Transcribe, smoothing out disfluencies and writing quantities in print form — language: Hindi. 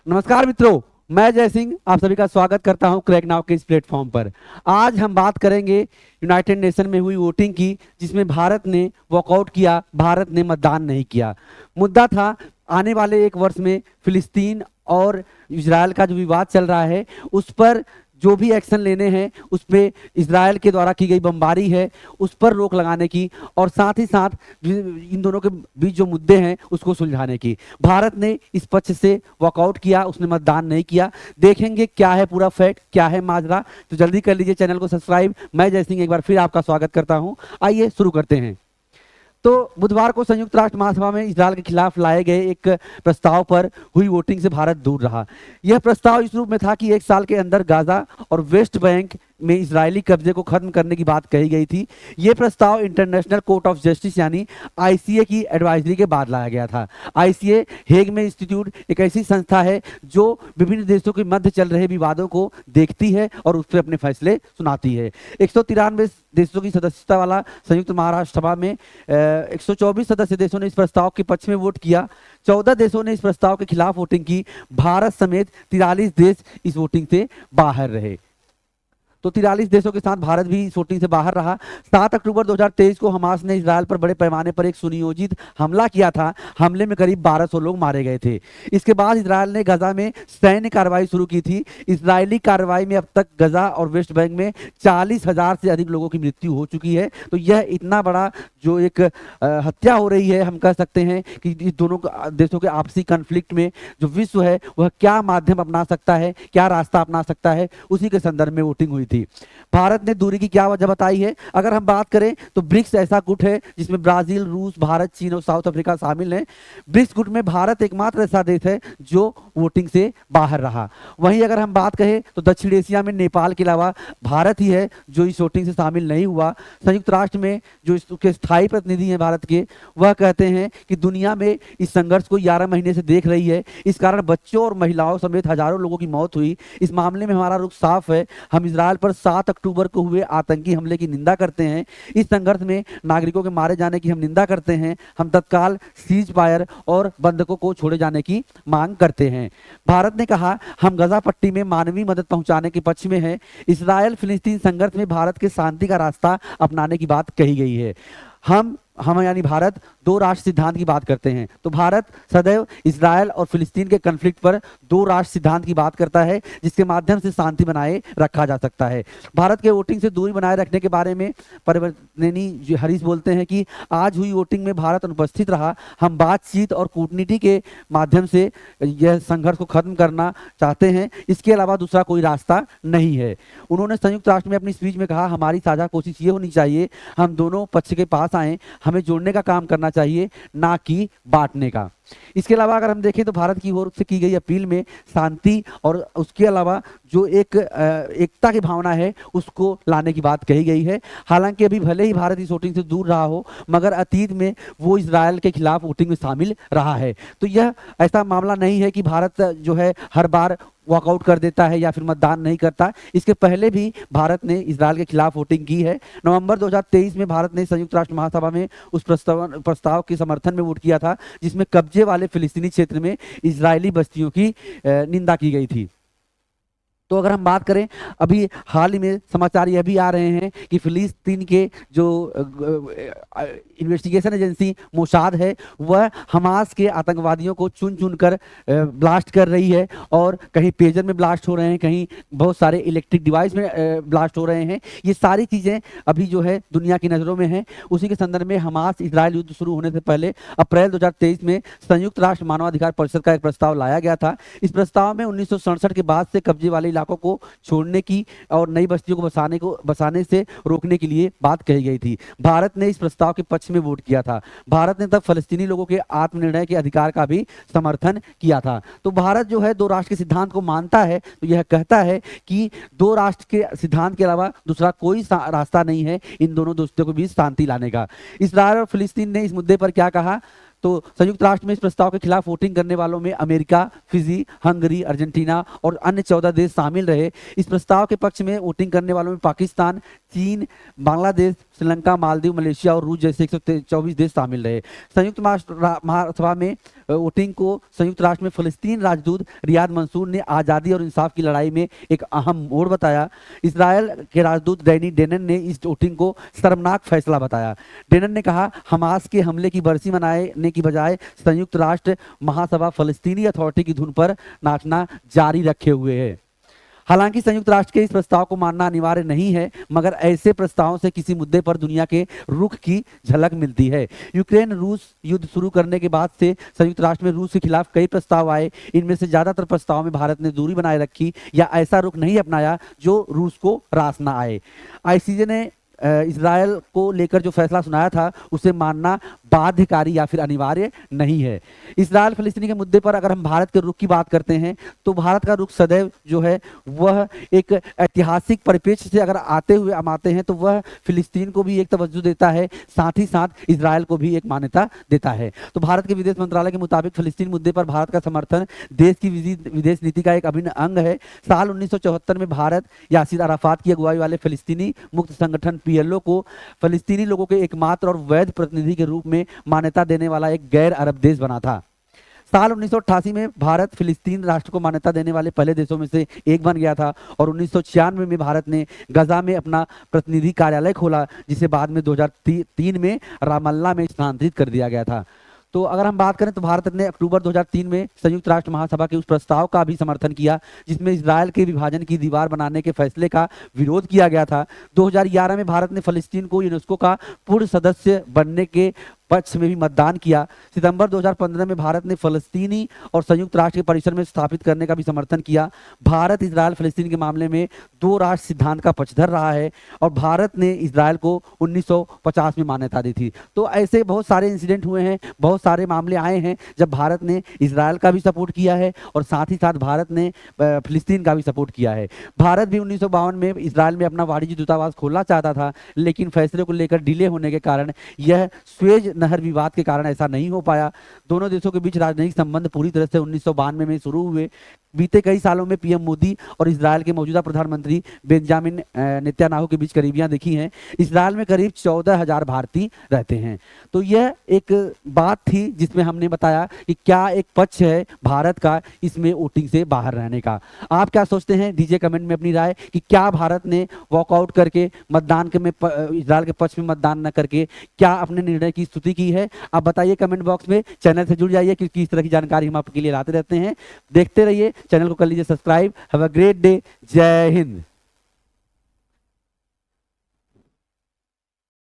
नमस्कार मित्रों, मैं जय सिंह आप सभी का स्वागत करता हूं क्रैक नाउ के इस प्लेटफॉर्म पर। आज हम बात करेंगे यूनाइटेड नेशन में हुई वोटिंग की, जिसमें भारत ने वॉकआउट किया, भारत ने मतदान नहीं किया। मुद्दा था आने वाले एक वर्ष में फिलिस्तीन और इजरायल का जो विवाद चल रहा है उस पर जो भी एक्शन लेने हैं, उस पे इजरायल के द्वारा की गई बमबारी है उस पर रोक लगाने की, और साथ ही साथ इन दोनों के बीच जो मुद्दे हैं उसको सुलझाने की। भारत ने इस पक्ष से वॉकआउट किया, उसने मतदान नहीं किया। देखेंगे क्या है पूरा फैक्ट, क्या है माजरा, तो जल्दी कर लीजिए चैनल को सब्सक्राइब। मैं जय सिंह एक बार फिर आपका स्वागत करता हूं। आइए शुरू करते हैं। तो बुधवार को संयुक्त राष्ट्र महासभा में इजरायल के खिलाफ लाए गए एक प्रस्ताव पर हुई वोटिंग से भारत दूर रहा। यह प्रस्ताव इस रूप में था कि एक साल के अंदर गाजा और वेस्ट बैंक में इजरायली कब्जे को खत्म करने की बात कही गई थी। यह प्रस्ताव इंटरनेशनल कोर्ट ऑफ जस्टिस यानी आईसीए की एडवाइजरी के बाद लाया गया था। आईसीए हेग में इंस्टीट्यूट एक ऐसी संस्था है जो विभिन्न देशों के मध्य चल रहे विवादों को देखती है और उस पर अपने फैसले सुनाती है। 193 देशों की सदस्यता वाला संयुक्त महाराष्ट्र सभा में 124 सदस्य देशों ने इस प्रस्ताव के पक्ष में वोट किया। 14 देशों ने इस प्रस्ताव के खिलाफ वोटिंग की। भारत समेत 43 देश इस वोटिंग से बाहर रहे। तो 43 देशों के साथ भारत भी इस वोटिंग से बाहर रहा। 7 अक्टूबर 2023 को हमास ने इजरायल पर बड़े पैमाने पर एक सुनियोजित हमला किया था। हमले में करीब 1200 लोग मारे गए थे। इसके बाद इजरायल ने गजा में सैन्य कार्रवाई शुरू की थी। इजरायली कार्रवाई में अब तक गजा और वेस्ट बैंक में 40,000 से अधिक लोगों की मृत्यु हो चुकी है। तो यह इतना बड़ा जो एक हत्या हो रही है, हम कह सकते हैं कि इस दोनों देशों के आपसी कन्फ्लिक्ट में जो विश्व है वह क्या माध्यम अपना सकता है, क्या रास्ता अपना सकता है, उसी के संदर्भ में वोटिंग हुई थी। भारत ने दूरी की क्या वजह बताई है? अगर हम बात करें तो ब्रिक्स ऐसा गुट है जिसमें ब्राजील, रूस, भारत, चीन और साउथ अफ्रीका शामिल हैं। ब्रिक्स गुट में भारत एकमात्र ऐसा देश है जो वोटिंग से बाहर रहा। वहीं अगर हम बात करें तो दक्षिण एशिया में नेपाल के अलावा भारत ही है जो इस वोटिंग से शामिल नहीं हुआ। संयुक्त राष्ट्र में जो इसके स्थायी प्रतिनिधि हैं भारत के, वह कहते हैं कि दुनिया में इस संघर्ष को 11 महीने से देख रही है। इस कारण बच्चों और महिलाओं समेत हजारों लोगों की मौत हुई। इस मामले में हमारा रुख साफ है। हम इजरायल पर 7 अक्टूबर को हुए आतंकी हमले की निंदा करते हैं। इस संघर्ष में नागरिकों के मारे जाने की हम निंदा करते हैं। हम तत्काल सीज फायर और बंधकों को छोड़े जाने की मांग करते हैं। भारत ने कहा हम गजा पट्टी में मानवीय मदद पहुंचाने के पक्ष में है। इजरायल फिलिस्तीन संघर्ष में भारत के शांति का रास्ता अपनाने की बात कही गई है। हम यानी भारत दो राष्ट्र सिद्धांत की बात करते हैं। तो भारत सदैव इजरायल और फिलिस्तीन के कन्फ्लिक्ट पर दो राष्ट्र सिद्धांत की बात करता है, जिसके माध्यम से शांति बनाए रखा जा सकता है। भारत के वोटिंग से दूरी बनाए रखने के बारे में परिवर्तनी हरीश बोलते हैं कि आज हुई वोटिंग में भारत अनुपस्थित रहा। हम बातचीत और कूटनीति के माध्यम से यह संघर्ष को खत्म करना चाहते हैं, इसके अलावा दूसरा कोई रास्ता नहीं है। उन्होंने संयुक्त राष्ट्र में अपनी स्पीच में कहा हमारी साझा कोशिश ये होनी चाहिए हम दोनों पक्ष के पास आए, हमें जोड़ने का काम करना चाहिए, ना कि बांटने का। इसके अलावा अगर हम देखें तो भारत की ओर से की गई अपील में शांति और उसके अलावा जो एक एकता की भावना है उसको लाने की बात कही गई है। हालांकि अभी भले ही भारत इस वोटिंग से दूर रहा हो, मगर अतीत में वो इजरायल के खिलाफ वोटिंग में शामिल रहा है। तो यह ऐसा मामला नहीं है कि भारत जो है हर बार वॉकआउट कर देता है या फिर मतदान नहीं करता। इसके पहले भी भारत ने इजरायल के खिलाफ वोटिंग की है। नवंबर 2023 में भारत ने संयुक्त राष्ट्र महासभा में उस प्रस्ताव के समर्थन में वोट किया था जिसमें कब्जे वाले फिलिस्तीनी क्षेत्र में इजरायली बस्तियों की निंदा की गई थी। तो अगर हम बात करें अभी हाल ही में समाचार यह भी आ रहे हैं कि फिलिस्तीन के जो इन्वेस्टिगेशन एजेंसी मोसाद है वह हमास के आतंकवादियों को चुन चुन कर ब्लास्ट कर रही है, और कहीं पेजर में ब्लास्ट हो रहे हैं, कहीं बहुत सारे इलेक्ट्रिक डिवाइस में ब्लास्ट हो रहे हैं। ये सारी चीज़ें अभी जो है दुनिया की नज़रों में हैं। उसी के संदर्भ में हमास इजरायल युद्ध शुरू होने से पहले अप्रैल 2023 में संयुक्त राष्ट्र मानवाधिकार परिषद का एक प्रस्ताव लाया गया था। इस प्रस्ताव में 1967 के बाद से कब्जे वाले इलाकों को छोड़ने की और नई बस्तियों को बसाने से रोकने के लिए बात कही गई थी। भारत ने इस प्रस्ताव के पक्ष में वोट किया था। भारत ने तब फलस्तीनी लोगों के आत्मनिर्णय के अधिकार का भी समर्थन किया था। तो भारत जो है दो राष्ट्र के सिद्धांत को मानता है। तो यह कहता है कि दो राष्ट्र के सिद्धांत के अलावा दूसरा कोई रास्ता नहीं है इन दोनों दोस्तों के बीच शांति लाने का। इस्राएल और फिलिस्तीन ने इस मुद्दे पर क्या कहा? तो संयुक्त राष्ट्र में इस प्रस्ताव के खिलाफ वोटिंग करने वालों में अमेरिका, फिजी, हंगरी, अर्जेंटीना और अन्य 14 देश शामिल रहे। इस प्रस्ताव के पक्ष में वोटिंग करने वालों में पाकिस्तान, चीन, बांग्लादेश, श्रीलंका, मालदीव, मलेशिया और रूस जैसे 124 देश शामिल रहे। संयुक्त महासभा में वोटिंग को संयुक्त राष्ट्र में फ़लस्तीन राजदूत रियाद मंसूर ने आज़ादी और इंसाफ की लड़ाई में एक अहम मोड़ बताया। इसराइल के राजदूत डैनी डेनन ने इस वोटिंग को शर्मनाक फैसला बताया। डेनन ने कहा, हमास के हमले की बरसी मनाने की बजाय संयुक्त राष्ट्र महासभा फ़लस्तीनी अथॉरिटी की धुन पर नाचना जारी रखे हुए है। हालांकि संयुक्त राष्ट्र के इस प्रस्ताव को मानना अनिवार्य नहीं है, मगर ऐसे प्रस्तावों से किसी मुद्दे पर दुनिया के रुख की झलक मिलती है। यूक्रेन रूस युद्ध शुरू करने के बाद से संयुक्त राष्ट्र में रूस के खिलाफ कई प्रस्ताव आए। इनमें से ज्यादातर प्रस्तावों में भारत ने दूरी बनाए रखी या ऐसा रुख नहीं अपनाया जो रूस को रास ना आए। आईसीजे ने इजरायल को लेकर जो फैसला सुनाया था उसे मानना बाध्यकारी या फिर अनिवार्य नहीं है। इजरायल फिलिस्तीनी के मुद्दे पर अगर हम भारत के रुख की बात करते हैं तो भारत का रुख सदैव जो है वह एक ऐतिहासिक परिप्रेक्ष्य से अगर आते हैं तो वह फिलिस्तीन को भी एक तवज्जो देता है, साथ ही साथ इजरायल को भी एक मान्यता देता है। तो भारत के विदेश मंत्रालय के मुताबिक फिलिस्तीन मुद्दे पर भारत का समर्थन देश की विदेश नीति का एक अभिन्न अंग है। साल 1974 में भारत यासिर अराफात की अगुवाई वाले फिलिस्तीनी मुक्त संगठन पीएलओ को फिलिस्तीनी लोगों के एकमात्र और वैध प्रतिनिधि के रूप में मान्यता देने वाला एक गैर अरब देश बना था। साल 1988 में भारत फिलिस्तीन राष्ट्र को मान्यता देने वाले पहले देशों में से एक बन गया था और 1996 में भारत ने गजा में अपना प्रतिनिधि कार्यालय खोला, जिसे बाद में 2003 में रामल्ला में स्थानांतरित कर दिया गया था। तो अगर हम बात करें तो भारत ने अक्टूबर 2003 में संयुक्त राष्ट्र महासभा के उस प्रस्ताव का भी समर्थन किया जिसमें इजरायल के विभाजन की दीवार बनाने के फैसले का विरोध किया गया था। 2011 में भारत ने फिलिस्तीन को यूनेस्को का पूर्ण सदस्य बनने के पक्ष में भी मतदान किया। सितंबर 2015 में भारत ने फिलिस्तीनी और संयुक्त राष्ट्र के परिसर में स्थापित करने का भी समर्थन किया। भारत इजरायल फिलिस्तीन के मामले में दो राष्ट्र सिद्धांत का पक्षधर रहा है और भारत ने इजरायल को 1950 में मान्यता दी थी। तो ऐसे बहुत सारे इंसिडेंट हुए हैं, बहुत सारे मामले आए हैं जब भारत ने इजरायल का भी सपोर्ट किया है और साथ ही साथ भारत ने फिलिस्तीन का भी सपोर्ट किया है। भारत भी 1952 में इजरायल में अपना वाणिज्य दूतावास खोलना चाहता था, लेकिन फैसले को लेकर डिले होने के कारण यह स्वेज नहर विवाद के कारण ऐसा नहीं हो पाया। दोनों देशों के बीच राजनयिक संबंध पूरी तरह से 1992 में शुरू हुए। बीते कई सालों में पीएम मोदी और इजरायल के मौजूदा प्रधानमंत्री बेंजामिन नेतन्याहू के बीच करीबियां देखी हैं। इजरायल में करीब 14,000 भारतीय रहते हैं। तो यह एक बात थी जिसमें हमने बताया कि क्या एक पक्ष है भारत का इसमें वोटिंग से बाहर रहने का। आप क्या सोचते हैं, दीजिए कमेंट में अपनी राय कि क्या भारत ने वॉकआउट करके मतदान के में इजरायल के पक्ष में मतदान न करके क्या अपने निर्णय की स्तुति की है। आप बताइए कमेंट बॉक्स में। चैनल से जुड़ जाइए क्योंकि इस तरह की जानकारी हम आपके लिए लाते रहते हैं। देखते रहिए, चैनल को कर लीजिए subscribe. Have a great day. जय हिंद।